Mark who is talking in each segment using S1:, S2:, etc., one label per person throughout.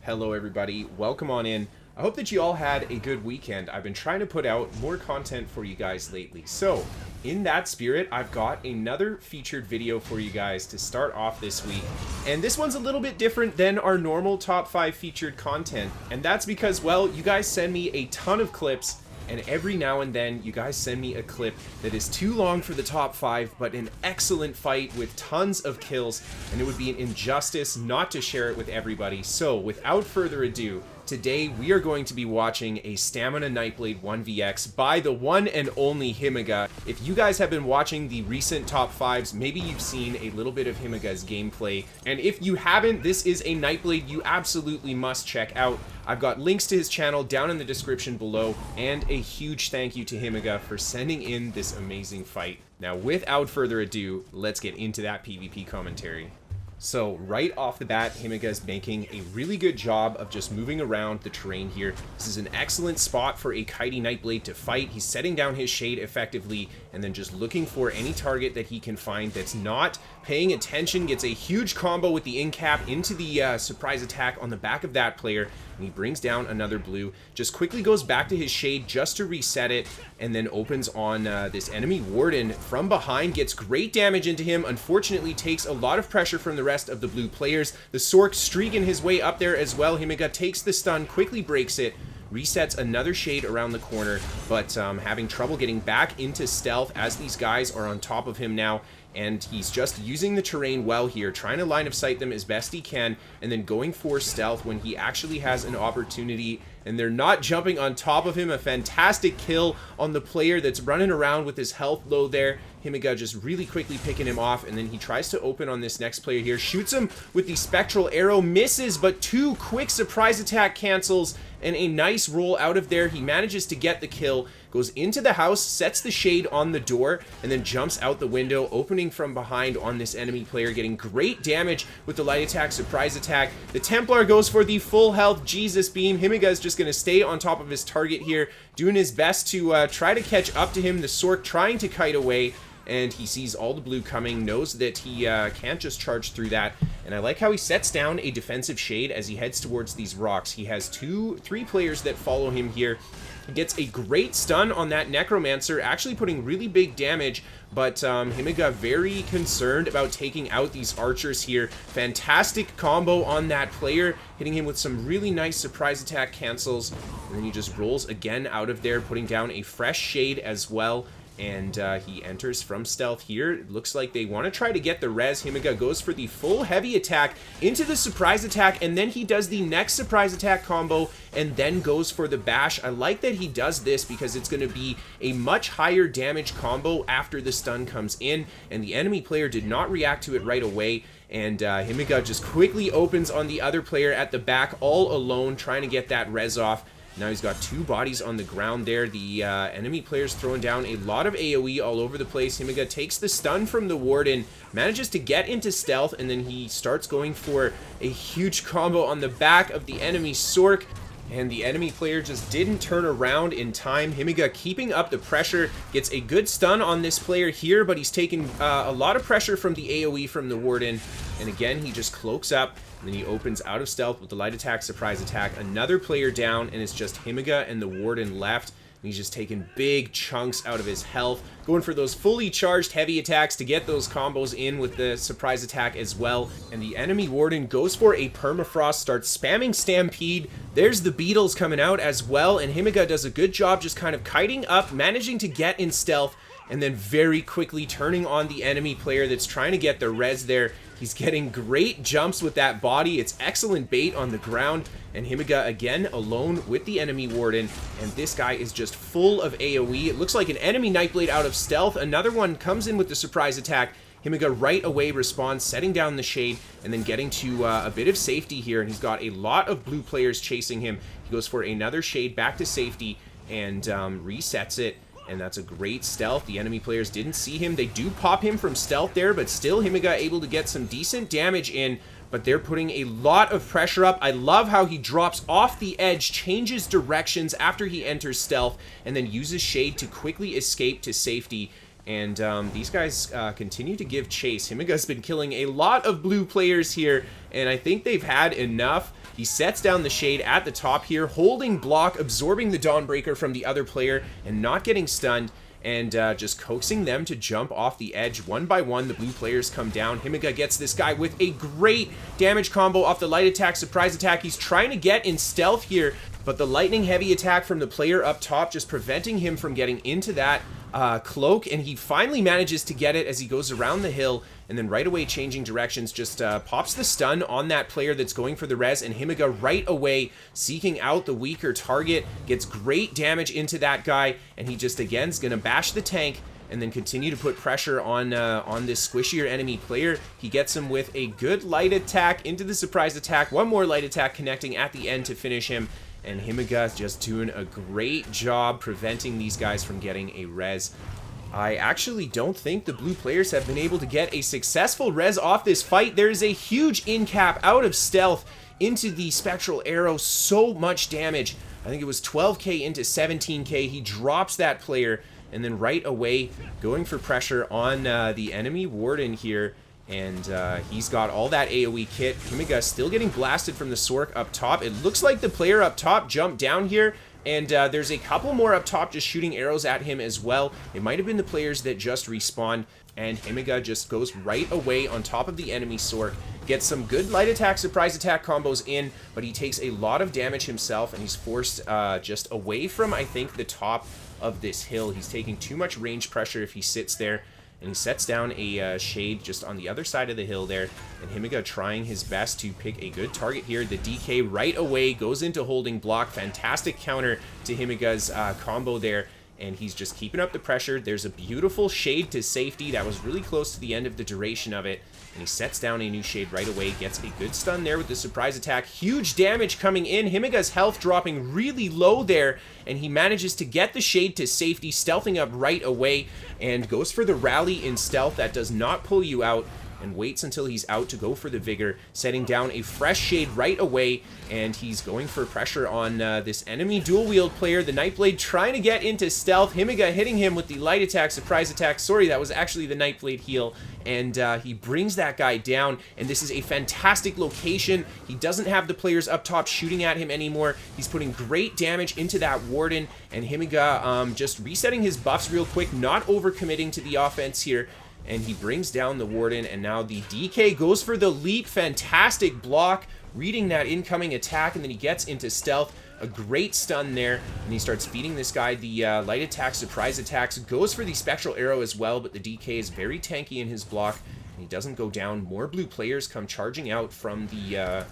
S1: Hello everybody, welcome on in. I hope that you all had a good weekend. I've been trying to put out more content for you guys lately. So, in that spirit, I've got another featured video for you guys to start off this week. And this one's a little bit different than our normal top 5 featured content. And that's because, well, you guys send me a ton of clips, and every now and then you guys send me a clip that is too long for the top 5, but an excellent fight with tons of kills, and it would be an injustice not to share it with everybody. So without further ado, today we are going to be watching a Stamina Nightblade 1vx by the one and only Himiga. If you guys have been watching the recent top 5s, maybe you've seen a little bit of Himiga's gameplay, and if you haven't, this is a Nightblade you absolutely must check out. I've got links to his channel down in the description below, and a huge thank you to Himiga for sending in this amazing fight. Now, without further ado, let's get into that PvP commentary. So, right off the bat, Himiga is making a really good job of just moving around the terrain here. This is an excellent spot for a kitey Nightblade to fight. He's setting down his shade effectively, and then just looking for any target that he can find that's not paying attention. Gets a huge combo with the in-cap into the surprise attack on the back of that player, and he brings down another blue. Just quickly goes back to his shade just to reset it, and then opens on this enemy warden from behind. Gets great damage into him. Unfortunately, takes a lot of pressure from the rest of the blue players. The Sork streaking his way up there as well. Himiga takes the stun, quickly breaks it, resets another shade around the corner, but having trouble getting back into stealth as these guys are on top of him now. And he's just using the terrain well here, trying to line of sight them as best he can, and then going for stealth when he actually has an opportunity, and they're not jumping on top of him. A fantastic kill on the player that's running around with his health low there. Himiga just really quickly picking him off, and then he tries to open on this next player here. Shoots him with the spectral arrow, misses, but two quick surprise attack cancels, and a nice roll out of there. He manages to get the kill, goes into the house, sets the shade on the door, and then jumps out the window, opening from behind on this enemy player, getting great damage with the light attack, surprise attack. The Templar goes for the full health Jesus beam. Himiga is just going to stay on top of his target here, doing his best to try to catch up to him. The Sork trying to kite away, and he sees all the blue coming, knows that he can't just charge through that. And I like how he sets down a defensive shade as he heads towards these rocks. He has three players that follow him here. He gets a great stun on that Necromancer, actually putting really big damage, but Himiga very concerned about taking out these archers here. Fantastic combo on that player, hitting him with some really nice surprise attack cancels, and then he just rolls again out of there, putting down a fresh shade as well. And he enters from stealth here. It looks like they want to try to get the res. Himiga goes for the full heavy attack into the surprise attack, and then he does the next surprise attack combo and then goes for the bash. I like that he does this because it's going to be a much higher damage combo after the stun comes in, and the enemy player did not react to it right away. And Himiga just quickly opens on the other player at the back all alone, trying to get that res off. Now he's got two bodies on the ground there. The enemy player's throwing down a lot of AoE all over the place. Himiga takes the stun from the warden, manages to get into stealth, and then he starts going for a huge combo on the back of the enemy Sork. And the enemy player just didn't turn around in time. Himiga keeping up the pressure, gets a good stun on this player here, but he's taken a lot of pressure from the AoE from the warden. And again, he just cloaks up, and then he opens out of stealth with the light attack, surprise attack. Another player down, and it's just Himiga and the warden left. And he's just taking big chunks out of his health, going for those fully charged heavy attacks to get those combos in with the surprise attack as well. And the enemy warden goes for a permafrost, starts spamming stampede. There's the beetles coming out as well, and Himiga does a good job just kind of kiting up, managing to get in stealth, and then very quickly turning on the enemy player that's trying to get the res there. He's getting great jumps with that body. It's excellent bait on the ground, and Himiga again alone with the enemy warden, and this guy is just full of AoE. It looks like an enemy Nightblade out of stealth. Another one comes in with the surprise attack. Himiga right away responds, setting down the shade, and then getting to a bit of safety here, and he's got a lot of blue players chasing him. He goes for another shade back to safety and resets it. And that's a great stealth. The enemy players didn't see him. They do pop him from stealth there, but still Himiga able to get some decent damage in, but they're putting a lot of pressure up. I love how he drops off the edge, changes directions after he enters stealth, and then uses shade to quickly escape to safety. And these guys continue to give chase. Himiga's been killing a lot of blue players here, and I think they've had enough. He sets down the shade at the top here, holding block, absorbing the Dawnbreaker from the other player, and not getting stunned, and just coaxing them to jump off the edge. One by one, the blue players come down. Himiga gets this guy with a great damage combo off the light attack, surprise attack. He's trying to get in stealth here, but the lightning heavy attack from the player up top just preventing him from getting into that cloak, and he finally manages to get it as he goes around the hill, and then right away changing directions, just pops the stun on that player that's going for the res, and Himiga right away seeking out the weaker target, gets great damage into that guy, and he just again is gonna bash the tank and then continue to put pressure on this squishier enemy player. He gets him with a good light attack into the surprise attack, one more light attack connecting at the end to finish him. And Himiga is just doing a great job preventing these guys from getting a res. I actually don't think the blue players have been able to get a successful res off this fight. There is a huge in-cap out of stealth into the spectral arrow. So much damage. I think it was 12k into 17k. He drops that player, and then right away going for pressure on the enemy warden here. And he's got all that AoE kit. Himiga still getting blasted from the Sork up top. It looks like the player up top jumped down here, and there's a couple more up top just shooting arrows at him as well. It might have been the players that just respawned, and Himiga just goes right away on top of the enemy Sork. Gets some good light attack, surprise attack combos in, but he takes a lot of damage himself, and he's forced just away from, I think, the top of this hill. He's taking too much range pressure if he sits there. And he sets down a shade just on the other side of the hill there. And Himiga trying his best to pick a good target here. The DK right away goes into holding block. Fantastic counter to Himiga's combo there. And he's just keeping up the pressure. There's a beautiful shade to safety. That was really close to the end of the duration of it. And he sets down a new shade right away. Gets a good stun there with the surprise attack. Huge damage coming in. Himiga's health dropping really low there. And he manages to get the shade to safety, stealthing up right away. And goes for the rally in stealth. That does not pull you out. And waits until he's out to go for the Vigor, setting down a fresh shade right away, and he's going for pressure on this enemy dual-wield player. The Nightblade trying to get into stealth. Himiga hitting him with the light attack, surprise attack. Sorry, that was actually the Nightblade heal, and he brings that guy down, and this is a fantastic location. He doesn't have the players up top shooting at him anymore. He's putting great damage into that Warden, and Himiga just resetting his buffs real quick, not overcommitting to the offense here. And he brings down the Warden, and now the DK goes for the leap. Fantastic block, reading that incoming attack, and then he gets into stealth. A great stun there, and he starts feeding this guy the light attack, surprise attacks. Goes for the spectral arrow as well, but the DK is very tanky in his block, and he doesn't go down. More blue players come charging out from the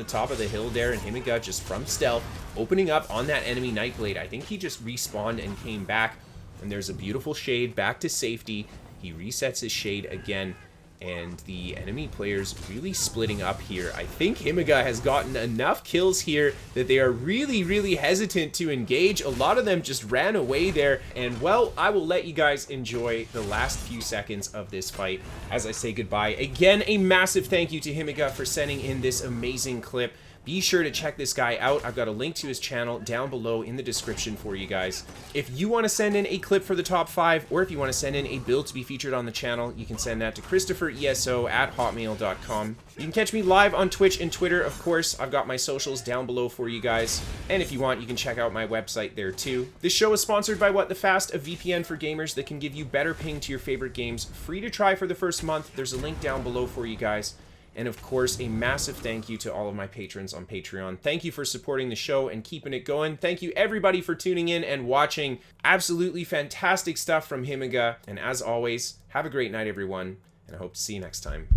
S1: top of the hill there, and Himiga just from stealth, opening up on that enemy Nightblade. I think he just respawned and came back, and there's a beautiful shade back to safety. He resets his shade again, and the enemy players really splitting up here. I think Himiga has gotten enough kills here that they are really hesitant to engage. A lot of them just ran away there, and well, I will let you guys enjoy the last few seconds of this fight as I say goodbye. Again, a massive thank you to Himiga for sending in this amazing clip. Be sure to check this guy out. I've got a link to his channel down below in the description for you guys. If you want to send in a clip for the top 5, or if you want to send in a build to be featured on the channel, you can send that to kristofereso@hotmail.com. You can catch me live on Twitch and Twitter, of course. I've got my socials down below for you guys. And if you want, you can check out my website there too. This show is sponsored by What the Fast, a VPN for gamers that can give you better ping to your favorite games. Free to try for the first month. There's a link down below for you guys. And of course, a massive thank you to all of my patrons on Patreon. Thank you for supporting the show and keeping it going. Thank you everybody for tuning in and watching. Absolutely fantastic stuff from Himiga. And as always, have a great night everyone, and I hope to see you next time.